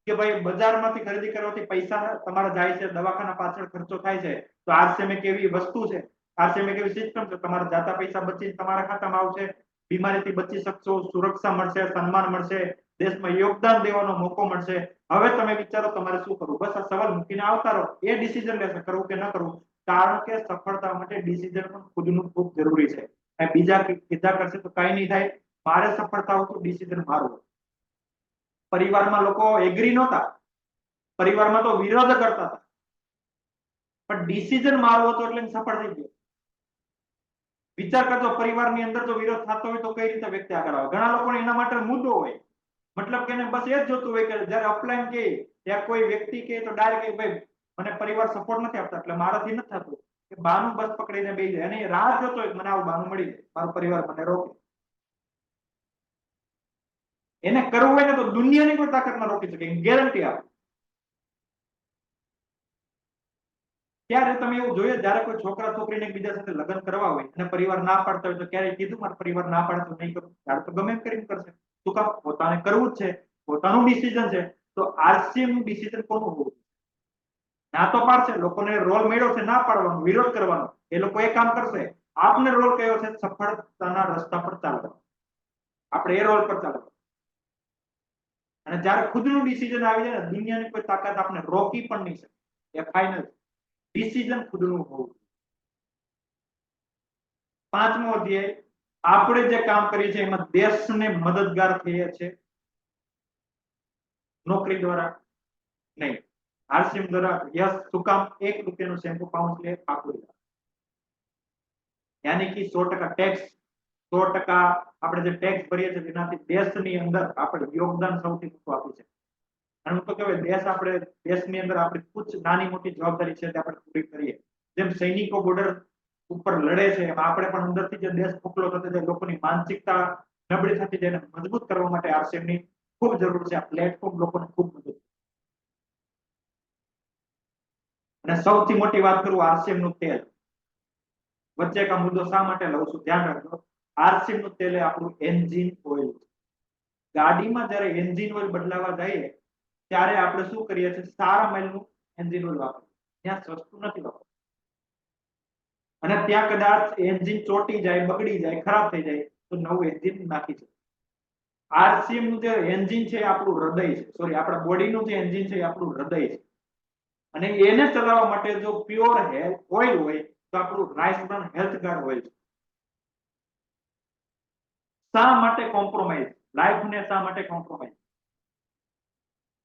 કે ભાઈ બજારમાંથી ખરીદી કરવાથી પૈસા તમારા જાય છે, દવાખાના પાછળ ખર્ચો થાય છે, તો આરસીબી કેવી વસ્તુ છે, આરસીબી કેવી સિસ્ટમ છે, તમારા જાતા પૈસા બચીને તમારા ખાતામાં આવશે, બીમારીથી બચી શકશો, સુરક્ષા મળશે, સન્માન મળશે, દેશમાં યોગદાન દેવાનો મોકો મળશે. હવે તમે વિચારો તમારે શું કરવું. બસ આ સવાલ મૂકીને આવતા રહો, એ ડિસિઝન લેશે કરવું કે ન કરવું. કારણ કે સફળતા માટે ડિસિઝન પણ ખુદનું ખૂબ જરૂરી છે. બીજા કીધા કરશે તો કઈ નહીં થાય. મારે સફળતા હોય તો ડિસિઝન મારું. પરિવારમાં લોકો એગ્રી નહોતા, પરિવારમાં તો વિરોધ કરતા હતા, પણ ડિસિઝન મારો હતો એટલે સફળ થઈ ગયો. વિચાર કરજો, પરિવારની અંદર જો વિરોધ થતો હોય તો કઈ રીતે વ્યક્તિ આગળ આવે. ઘણા લોકોને એના માટે મુદ્દો હોય, મતલબ કે બસ એ જ જોતું હોય કે જયારે અપલાઈન કે ત્યાં કોઈ વ્યક્તિ કે તો ડાયરેક્ટ ભાઈ મને પરિવાર સપોર્ટ નથી આપતા એટલે મારાથી નથી થતું, કે બાનું બસ પકડીને બેસી જાય અને રાહ જોતો હોય મને આવું બાનું મળી જાય, મારો પરિવાર મને રોકે. એને કરવું હોય ને તો દુનિયાની કોઈ તાકાત ના રોકી શકે, ગેરંટી આપે. ત્યારે તમે એવું જોઈએ જ્યારે કોઈ છોકરા છોકરીને એકબીજા સાથે લગ્ન કરવા હોય અને પરિવાર ના પાડતા હોય તો ક્યારેય કીધું મારા પરિવાર ના પાડે તો નહીં કરું? ત્યારે તો ગમે એમ કરીને કરશે. શું કામ? પોતાને કરવું જ છે, પોતાનું ડિસિઝન છે. તો આરસીએમ નું ડિસિઝન કોનું હોવું? ના તો પાડશે, લોકોને રોલ મળ્યો છે ના પાડવાનો, વિરોધ કરવાનો, એ લોકો એ કામ કરશે. આપને રોલ કયો છે? સફળતાના રસ્તા પર ચાલવાનો. આપણે એ રોલ પર ચાલવાનું. અને જ્યારે ખુદનું ડિસિઝન આવી જાય ને, દુનિયાની કોઈ તાકાત આપણે રોકી પણ નહીં શકે. એ ફાઇનલ ડિસિઝન ખુદનું હોવું. પાંચમો અધ્યાય, આપણે જે કામ કરીએ છીએ એમાં દેશને મદદગાર થઈએ છીએ, નોકરી દ્વારા નહીં. આરસીએમ દ્વારા યસ. શું કામ? 1 રૂપિયાનું શેમ્પુ પાઉચ લે પાકું, યાની કે 100% ટેક્સ, 100% આપણે જે ટેક્સ ભરીએ છીએ તેનાથી દેશની અંદર આપણે યોગદાન સૌથી મોટું આપ્યું છે. અને હું તો કહેવાય દેશ આપણે દેશની અંદર આપણી કુછ નાની મોટી જવાબદારી છે તે આપણે પૂરી કરીએ. જેમ સૈનિકો બોર્ડર ઉપર લડે છે એમ આપણે પણ અંદરથી જે દેશ મોકલો થતો જાય, લોકોની માનસિકતા નબળી થતી જાય, મજબૂત કરવા માટે આરસીએમની ખૂબ જરૂર છે. આ પ્લેટફોર્મ લોકોને ખૂબ મદદ. અને સૌથી મોટી વાત કરું આરસીએમ નું તેલ. વચ્ચે એક મુદ્દો શા માટે લઉં છું ધ્યાન રાખજો. આરસીએમ નું તેલ એ આપણું એન્જિન ઓઇલ છે. ગાડીમાં જ્યારે એન્જિન ઓઇલ બદલાવા જઈએ ત્યારે આપણે શું કરીએ છીએ? સારા માઇલનું એન્જિન ઓઇલ વાપરીએ. ત્યાં સસ્તું નથી વાપરતું. અને ત્યાં કદાચ એન્જિન ચોટી જાય, બગડી જાય, ખરાબ થઈ જાય તો નવું એન્જિન નાખી છે. આરસીએમ નું જે એન્જિન છે એ આપણું હૃદય છે. સોરી, આપણા બોડીનું જે એન્જિન છે એ આપણું હૃદય છે. અને એને ચલાવવા માટે જો પ્યોર ઓઇલ હોય તો આપણું રાઈસ બ્રાન હેલ્થ ગાર્ડ ઓઇલ છે. શા માટે કોમ્પ્રોમાઇઝ? લાઈફને શા માટે કોમ્પ્રોમાઇઝ?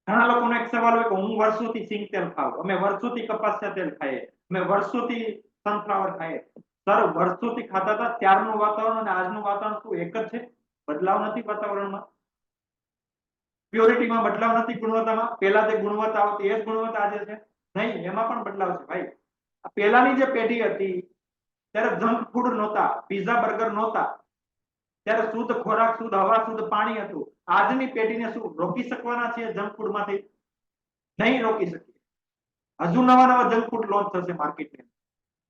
ઘણા લોકોનો એક સવાલ હોય કે હું વર્ષોથી સિંગ તેલ ખાઉં, અમે વર્ષોથી કપાસિયા તેલ ખાઈએ, અમે વર્ષોથી સનફ્લાવર ખાઈએ. સર, વર્ષોથી ખાતા હતા ત્યારનું વાતાવરણ અને આજનું વાતાવરણ શું એક જ છે? બદલાવ નથી વાતાવરણમાં, પ્યોરિટીમાં બદલાવ નથી, ગુણવત્તામાં. પહેલા જે ગુણવત્તા આવતી એ જ ગુણવત્તા આજે છે નહીં, એમાં પણ બદલાવ છે ભાઈ. પહેલાની જે પેઢી હતી ત્યારે જંક ફૂડ નહોતા, પીઝા બર્ગર નહોતા, ત્યારે શુદ્ધ ખોરાક, શુદ્ધ હવા, શુદ્ધ પાણી હતું. આજની પેઢીને શું રોકી શકવાના છે જંક ફૂડ માંથી? નહીં રોકી શકીએ. હજુ નવા નવા જંક ફૂડ લોન્ચ થશે માર્કેટમાં.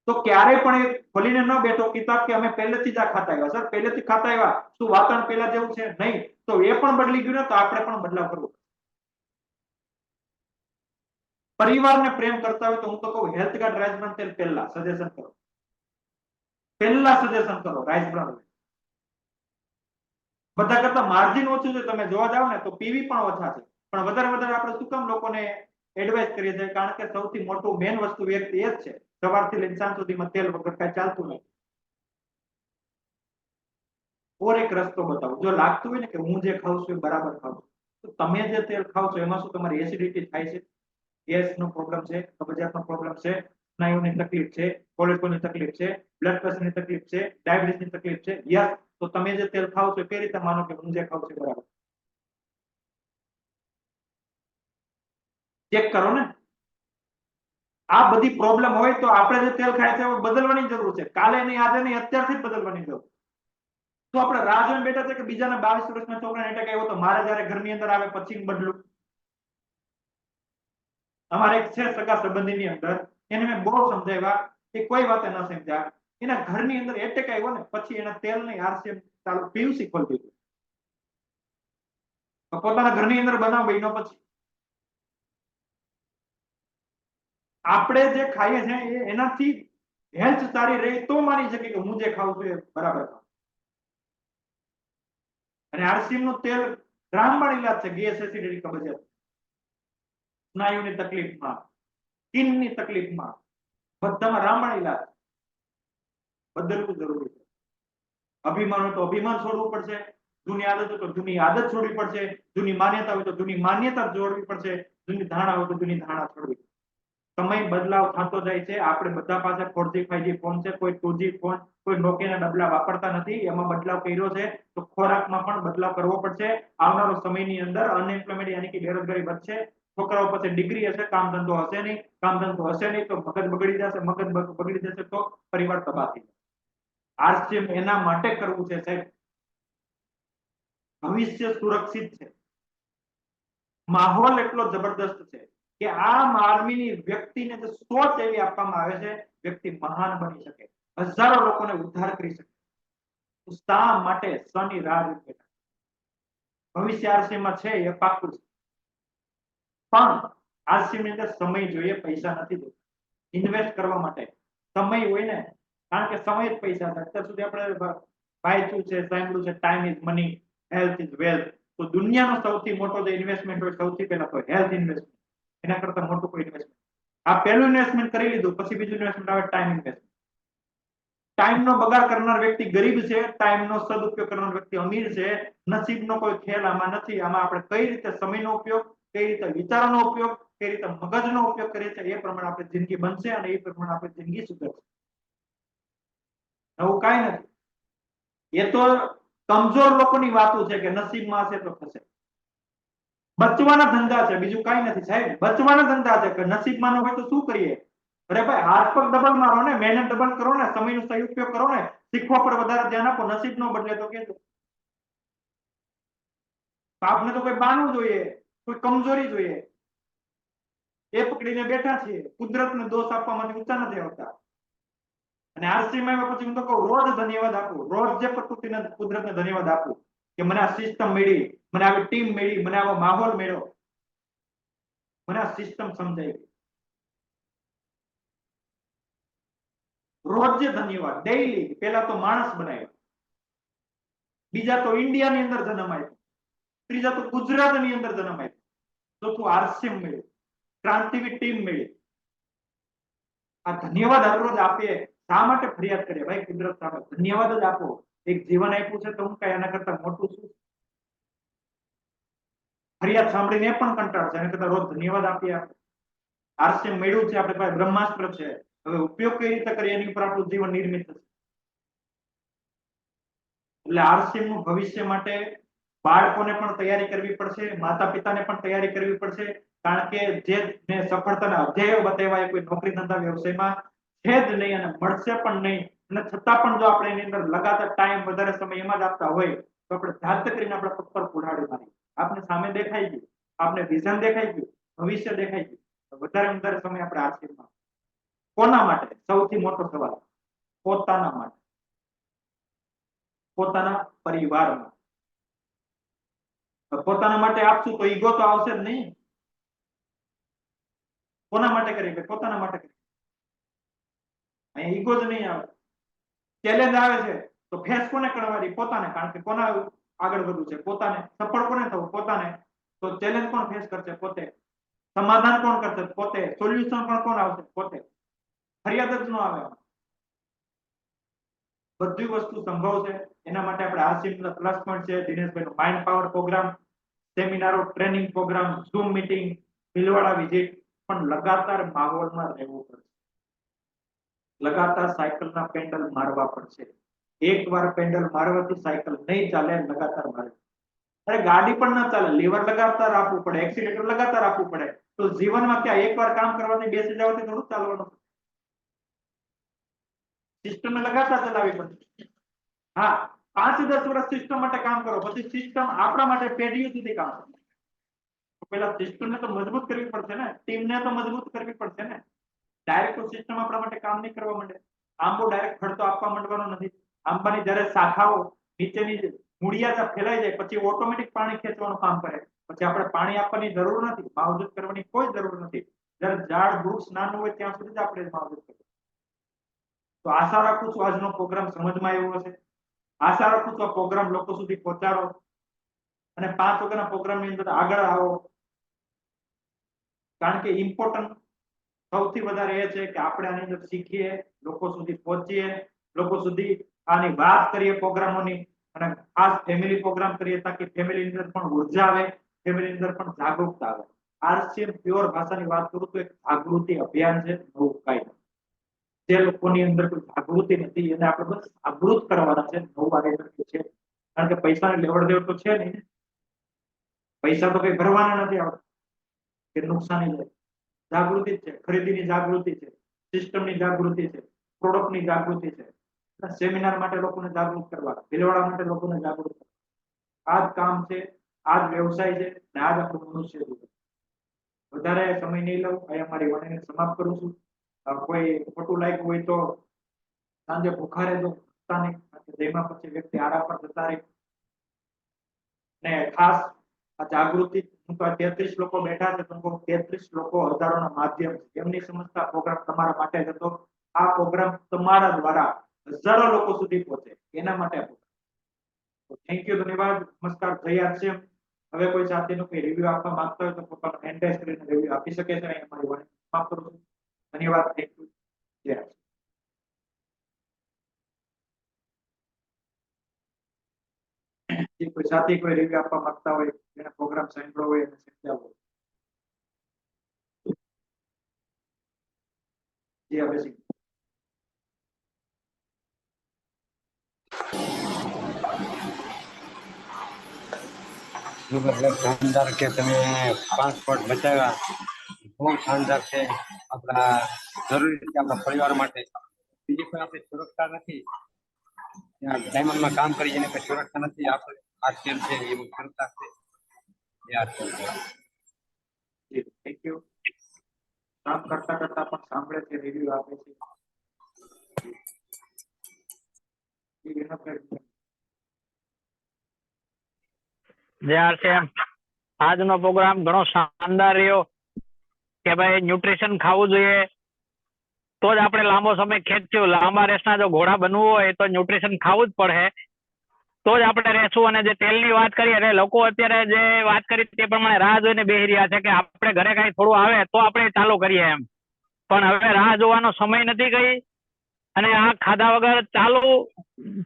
તો ક્યારે પણ એ ખોલીને ન બેઠો કિતાબ કે અમે પહેલેથી જ આ ખાતા આવ્યા. સર, પહેલેથી ખાતા આવ્યા, શું વાતાવરણ પહેલા જેવું છે? નહીં. તો એ પણ બદલી ગયું ને, તો આપણે પણ બદલાવ કરવો. પરિવારને પ્રેમ કરતા હોય તો હું તો કહું હેલ્થ ગાર્ડ રાઈસ બ્રાન તેલ પહેલા સજેશન કરો. પહેલા સજેશન કરો રાઈસ બ્રાન. બધા કરતા માર્જિન ઓછું છે, તમે જોવા જાવ ને તો પીવી પણ ઓછા છે, પણ વધારે વધારે આપણે શું કામ લોકોને એડવાઇસ કરીએ છીએ? કારણ કે સૌથી મોટું મેન વસ્તુ વ્યક્તિ એ જ છે, સવારથી લઈને સાંજ સુધીમાં તેલ વગર કઈ ચાલતું નથી. ઓર એક રસ્તો બતાવો. જો લાગતું હોય ને કે હું જે ખાઉં છું એ બરાબર ખાઉં છું, તો તમે જે તેલ ખાવ છો એમાં શું તમારી એસિડિટી થાય છે, ગેસ નો પ્રોબ્લેમ છે, કબજિયાતનો પ્રોબ્લેમ છે, સ્નાયુની તકલીફ છે, કોલેસ્ટ્રોલની તકલીફ છે, બ્લડ પ્રેશરની તકલીફ છે, ડાયાબિટીસની તકલીફ છે, યસ, તો તમે જે તેલ ખાવ છો કઈ રીતે માનો કે હું જે ખાઉં છું એ બરાબર? ચેક કરો ને. આ બધી પ્રોબ્લેમ હોય તો આપણે જે તેલ ખાય છે એ બદલવાની જરૂર છે. કાલે નહીં, આજે નહીં, અત્યારથી જ બદલવાની જરૂર. તો આપણે રાહ જોઈને બેઠા છે કે બીજાના 22 વર્ષના છોકરાને એટેક આવ્યો તો મારે જયારે ઘરની અંદર આવે પછી બદલું. અમારે એક છે સગા સંબંધીની અંદર, એને મેં બહુ સમજાવ્યા કે કોઈ વાતે ન સમજ્યા. એના ઘરની અંદર એટેક આવ્યો ને પછી એના તેલ નહીં આરસીએમ ચાલુ પીયુસી ખોલી દીધું. પોતાના ઘરની અંદર બનાવ બન્યો પછી. આપણે જે ખાઈએ છીએ એનાથી હેલ્થ સારી રહે તો માની શકે કે હું જે ખાઉં છું એ બરાબર ખાઉં. અને આરસીએમ નું તેલ રામબાણ ઇલાજ છે ગેસ, એસિડિટી, કબજિયાત, સ્નાયુની તકલીફમાં, સ્કિનની તકલીફમાં, બધામાં રામબાણ ઇલાજ. બદલવું જરૂરી છે. અભિમાન હોય તો અભિમાન છોડવું પડશે, જૂની આદત હોય તો જૂની આદત છોડવી પડશે, જૂની માન્યતા હોય તો જૂની માન્યતા છોડવી પડશે, જૂની ધારણા હોય તો જૂની ધારણા છોડવી. સમય બદલાવ થતો જાય છે. આપણે બધા પાસે 4G 5G ફોન છે, કોઈ 2G ફોન, કોઈ નોકિયાના ડબલા વાપરતા નથી. એમાં બદલાવ કર્યો છે તો ખોરાકમાં પણ બદલાવ કરવો પડશે. આવનારો સમયની અંદર અનએમ્પ્લોયમેન્ટ યાની કે બેરોજગારી વધશે. છોકરાઓ પાસે ડિગ્રી હશે, કામ ધંધો હશે નહીં, કામ ધંધો હશે નહીં તો મગજ બગડી જશે, મગજ બગડી જશે તો પરિવાર તબાહ થઈ જશે. આરસીએમ એના માટે કરવું છે સાહેબ. ભવિષ્ય સુરક્ષિત છે. માહોલ એટલો જબરદસ્ત છે કે આ આર્મીની વ્યક્તિને જે સોચ એવી આપવામાં આવે છે, વ્યક્તિ મહાન બની શકે, હજારો લોકોને ઉદ્ધાર કરી શકે. તો શા માટે શની રાહ જોઈ? ભવિષ્ય આરસીએમમાં છે એ પાક્કું છે, પણ આરસીએમ ની અંદર સમય જોઈએ, પૈસા નથી જોઈતા. ઇન્વેસ્ટ કરવા માટે સમય હોય ને, કારણ કે સમય જ પૈસા છે. અત્યાર સુધી આપણે વાંચ્યું છે, સાંભળ્યું છે, time is money, health is wealth. તો દુનિયાનો સૌથી મોટો જે ઇન્વેસ્ટમેન્ટ હોય સૌથી પહેલા તો હેલ્થ ઇન્વેસ્ટમેન્ટ. એના કરતા મોટું કોઈ ઇન્વેસ્ટમેન્ટ. આ પહેલું ઇન્વેસ્ટમેન્ટ કરી લીધું, પછી બીજું ઇન્વેસ્ટમેન્ટ આવે ટાઈમ ઇન્વેસ્ટમેન્ટ. ટાઈમનો બગાડ કરનાર વ્યક્તિ ગરીબ છે, ટાઈમનો સદુપયોગ કરનાર વ્યક્તિ અમીર છે. નસીબનો કોઈ ખેલ આમાં નથી. આમાં આપણે કઈ રીતે સમયનો ઉપયોગ, કઈ રીતે વિચારોનો ઉપયોગ, કઈ રીતે મગજનો ઉપયોગ કરીએ છીએ એ પ્રમાણે આપણી જિંદગી બનશે અને એ પ્રમાણે આપણી જિંદગી સુધરશે. નવું કાંઈ નથી. એ તો કમજોર લોકોની વાતો છે કે નસીબમાં હશે તો થશે. બચવાના ધંધા છે, બીજું કાંઈ નથી સાહેબ. બચવાના ધંધા છે કે નસીબમાં ન હોય તો શું કરીએ? અરે ભાઈ, હાથ પગ ડબલ મારો ને, મહેનત ડબલ કરો ને, સમયનો સહી ઉપયોગ કરો ને, શીખવા પર વધારે ધ્યાન આપો. નસીબ નો બદલે તો કેજો. આપને તો કોઈ બાનું જોઈએ, કોઈ કમજોરી જોઈએ, એ પકડીને બેઠા છીએ. કુદરતને દોષ આપવામાંથી ઊંચા નથી આવતા. અને આરસીએમ પછી હું તો કહું, રોજ ધન્યવાદ આપું, રોજ જે પ્રકૃતિને, કુદરતને ધન્યવાદ આપું કે મને આ સિસ્ટમ મળી, મને આવી ટીમ મળી, મને આવો માહોલ મળ્યો, મને આ સિસ્ટમ સમજાઈ. રોજ ધન્યવાદ, ડેઈલી. પેલા તો માણસ બનાવ્યો, બીજા તો ઇન્ડિયાની અંદર જન્મ આપ્યો, ત્રીજા તો ગુજરાતની અંદર જન્મ આપ્યો, ચોથું આરસીએમ મળ્યું, ક્રાંતિવીર ટીમ મળી. આ ધન્યવાદ હર રોજ આપીએ. શા માટે ફરિયાદ કરીએ ભાઈ? કુદરત સામે ધન્યવાદ જ આપો. એક જીવન આપ્યું છે તો હું કઈ એના કરતા મોટું છું? ફરિયાદ સાંભળીને પણ કંટાળ છે, એના કરતા રોજ ધન્યવાદ આપીએ. આપણે આરસીએમ મળ્યું છે, આપણે પાસે બ્રહ્માસ્ત્ર છે. હવે ઉપયોગ કઈ રીતે કરીએ એની ઉપર આપણું જીવન નિર્મિત થશે. એટલે આરસીએમ નું ભવિષ્ય માટે બાળકોને પણ તૈયારી કરવી પડશે, માતા પિતાને પણ તૈયારી કરવી પડશે. કારણ કે જે મેં સફળતાના અધ્યાયો બતાવ્યા કોઈ નોકરી ધંધા વ્યવસાયમાં છે જ નહીં અને મળશે પણ નહીં. અને છતાં પણ જો આપણે એની અંદર લગાતાર ટાઈમ વધારે સમય એમાં જ આપતા હોય તો આપણે જાત કરીને આપણા પગ પર કુલ્હાડી મારી. આપને સામે દેખાઈ ગયું, આપને વિઝન દેખાઈ ગયું, ભવિષ્ય દેખાઈ ગયું, વધારે વધારે સમય આપણે આરસીએમમાં. કોના માટે? સૌથી મોટો સવાલ પોતાના માટે, પોતાના પરિવારમાં. પોતાના માટે આપશું તો ઈગો તો આવશે જ નહીં. કોના માટે કરી? પોતાના માટે કરી. અહીંયા ઈગો જ નહીં આવે. ચેલેન્જ આવે છે તો ફેસ કોને કરવાની? પોતાને. કારણ કે કોના આગળ વધવું છે? પોતાને. સફળ કોને થવું? પોતાને. તો ચેલેન્જ કોણ ફેસ કરશે? પોતે. સમાધાન કોણ કરશે? પોતે. સોલ્યુશન પણ કોણ આવશે? પોતે. ફરિયાદ જ ન આવે. બધી વસ્તુ સંભવ છે. એના માટે આપણે આરસીએમ ના પ્લસ પોઈન્ટ છે દિનેશભાઈનો માઇન્ડ પાવર પ્રોગ્રામ, સેમિનારો, training program, zoom meeting, Bhilwara visit, પણ લગાતાર માહોલમાં રહેવું પડશે. લગાતાર સાયકલના પેન્ડલ મારવા પડશે. એકવાર પેન્ડલ મારવાથી સાયકલ નહીં ચાલે, લગાતાર મારે. અરે ગાડી પણ ના ચાલે, લીવર લગાતાર આપવું પડે, એક્સિલેટર લગાતાર આપવું પડે. તો જીવનમાં ક્યાં એકવાર કામ કરવાથી બેસી જવાથી થોડું ચાલવાનું. સિસ્ટમ લગાતાર ચલાવવી પડશે. હા, 5-10 વર્ષ સિસ્ટમ માટે કામ કરો, પછી સિસ્ટમ આપણા માટે પેઢીઓ સુધી કામ કરે. પેલા સિસ્ટમને તો મજબૂત કરવી પડશે ને, ટીમને તો મજબૂત કરવી પડશે ને. ડાયરેક્ટ સિસ્ટમ આપણા માટે કામ નહીં કરવા માંડે. આંબો ડાયરેક્ટ ખડતો આપવા માંડવાનો નથી. આંબાની જ્યારે શાખાઓ નીચેની મૂળિયા ફેલાઈ જાય પછી ઓટોમેટિક પાણી ખેંચવાનું કામ કરે. પછી આપણે પાણી આપવાની જરૂર નથી, માવજત કરવાની કોઈ જરૂર નથી. જ્યારે ઝાડ વૃક્ષ નાનું હોય ત્યાં સુધી જ આપણે માવજત કરીએ. તો આશા રાખું છું આજનો પ્રોગ્રામ સમજમાં આવ્યો હશે. આશા રાખું છું આ પ્રોગ્રામ લોકો સુધી પહોંચાડો અને 5 વાગ્યાના પ્રોગ્રામની અંદર આગળ આવો. કારણ કે ઇમ્પોર્ટન્ટ સૌથી વધારે એ છે કે આપણે આની અંદર શીખીએ, લોકો સુધી પહોંચીએ, લોકો સુધી આની વાત કરીએ પ્રોગ્રામોની, અને ખાસ ફેમિલી પ્રોગ્રામ કરીએ તાકી ફેમિલી ની અંદર પણ ઉર્જા આવે, ફેમિલી ની અંદર પણ જાગૃતતા આવે. આરસીએમ પ્યોર ભાષાની વાત કરું તો એક જાગૃતિ અભિયાન છે, નવું કાયદો. જે લોકોની અંદર કોઈ જાગૃતિ નથી એને આપણે બસ જાગૃત કરવાના છે, નવું આયોજન છે. કારણ કે પૈસાની લેવડ દેવડ તો છે નહીં, પૈસા તો કઈ ભરવાના નથી આવતા કે નુકસાની જાય. જાગૃતિ છે, ખરીદીની જાગૃતિ છે, સિસ્ટમની જાગૃતિ છે, પ્રોડક્ટની જાગૃતિ છે. સેમિનાર માટે લોકોને જાગૃત કરવા, ભીલવાડા માટે લોકોને જાગૃત કરવા. આ જ કામ છે, આ જ વ્યવસાય છે અને આ જ આપણું મનુષ્ય છે. વધારે સમય નહીં લઉં, અહીંયા મારી વાણીને સમાપ્ત કરું છું. કોઈ ખોટું લાગ્યું હોય તો સાંજે ભૂખા રહેજો, જેમાં પછી વ્યક્તિ આરામ પર જતા રહે. ને ખાસ આ જાગૃતિ, હું તો 33 લોકો બેઠા છે, તો 33 લોકો હજારોના માધ્યમ છે. એમની સમજતા પ્રોગ્રામ તમારા માટે જ હતો. આ પ્રોગ્રામ તમારા દ્વારા હજારો લોકો સુધી પહોંચે એના માટે. થેન્ક યુ, ધન્યવાદ, નમસ્કાર, જય આરસીએમ. હવે કોઈ સાથીનું કોઈ રિવ્યુ આપવા માંગતા હોય તો પોતાનો હેન્ડ રેઝ કરીને રિવ્યુ આપી શકે છે. અહીં મારી વાણી સમાપ્ત કરું છું. ધન્યવાદ, થેન્ક યુ, જય આરસીએમ. કોઈ સાથી કોઈ રિવ્યુ આપવા માંગતા હોય, જેને પ્રોગ્રામ સાંભળ્યો હોય એને સમજાવો. જી અભયસિંહ. શાનદાર કે તમે 5 ફૂટ બચાવ્યા, બહુ શાનદાર છે. આપણા જરૂરી છે આપણા પરિવાર માટે. બીજી કોઈ આપણી સુરક્ષા નથી. ડાયમંડમાં કામ કરી એને કોઈ સુરક્ષા નથી. આપણે આરસીએમ છે એવું સુરક્ષા છે. Thank you. કામ કરતા કરતા પણ સાંભળે છે, રિવ્યુ આપે છે. જય આરસીએમ. આજનો પ્રોગ્રામ ઘણો શાનદાર રહ્યો કે ભાઈ ન્યુટ્રિશન ખાવું જોઈએ તો જ આપણે લાંબો સમય ખેંચ્યું. લાંબા રેસના જો ઘોડા બનવું હોય તો ન્યુટ્રિશન ખાવું જ પડે, તો જ આપણે રહેશું. અને જે તેલની વાત કરીએ એટલે લોકો અત્યારે જે વાત કરી તે પ્રમાણે રાહ જોઈને બેસી રહ્યા છે કે આપણે ઘરે કઈ થોડું આવે તો આપણે ચાલુ કરીએ એમ. પણ હવે રાહ જોવાનો સમય નથી ગઈ અને આ ખાધા વગર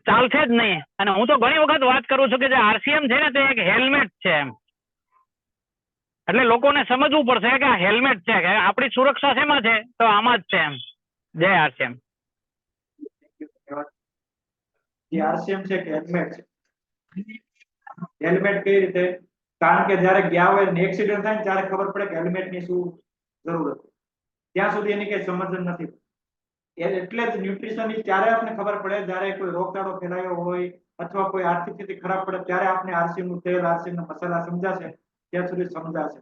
ચાલશે જ નહીં. અને હું તો ઘણી વખત વાત કરું છું કે જે આરસીએમ છે ને તે એક હેલ્મેટ છે એમ. એટલે લોકોને સમજવું પડશે કે આ હેલ્મેટ છે, કે આપણી સુરક્ષા શેમાં છે તો આમાં જ છે એમ. જય આરસીએમ. આરસીએમ છે કે હેલ્મેટ છે? હેલ્મેટ કઈ રીતે? કારણ કે જ્યારે ગયા હોય ને એક્સિડન્ટ થાય ને ત્યારે ખબર પડે કે હેલ્મેટની શું જરૂર હતી. ત્યાં સુધી એની કઈ સમજ નથી. એટલે જ ન્યુટ્રિશનની ત્યારે આપણને ખબર પડે જ્યારે કોઈ રોગચાળો ફેલાયો હોય અથવા કોઈ આર્થિક સ્થિતિ ખરાબ પડે ત્યારે આપણે આરસીએમ નું તેલ, આરસીએમ ના મસાલા સમજાશે, ત્યાં સુધી સમજાશે.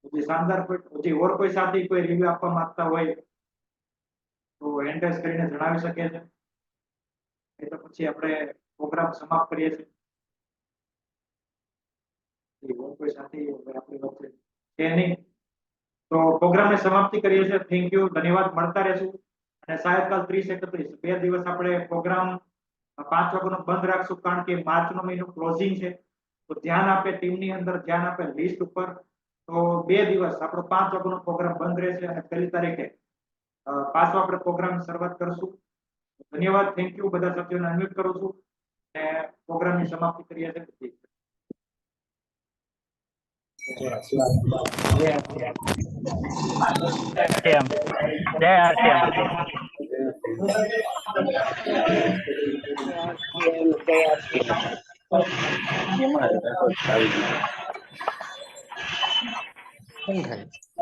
જે શાનદાર કોઈ ઓર કોઈ સાથી કોઈ રિવ્યુ આપવા માંગતા હોય તો હેન્ડ રેઝ કરીને જણાવી શકે છે. એ તો પછી આપણે પ્રોગ્રામ સમાપ્ત કરીએ છીએ. કોઈ સાથી આપણી વચ્ચે છે નહીં તો પ્રોગ્રામની સમાપ્તિ કરીએ છીએ. થેન્ક યુ, ધન્યવાદ. મળતા રહેશું. અને શાયદ કાલ 30-31 બે દિવસ આપણે પ્રોગ્રામ 5 વાગ્યાનો બંધ રાખશું કારણ કે માર્ચનો મહિનો ક્લોઝિંગ છે. તો ધ્યાન આપે ટીમની અંદર, ધ્યાન આપે લિસ્ટ ઉપર. તો 2 દિવસ આપણો 5 વાગ્યાનો પ્રોગ્રામ બંધ રહેશે અને 1 તારીખે પાછો આપણે પ્રોગ્રામ શરૂઆત કરશું. ધન્યવાદ, થેન્ક યુ. બધા સભ્યોને અનમ્યુટ કરું છું અને પ્રોગ્રામની સમાપ્તિ કરીએ છીએ. જય આરસીએમ. એમાં રેકોર્ડ આવી ગયું.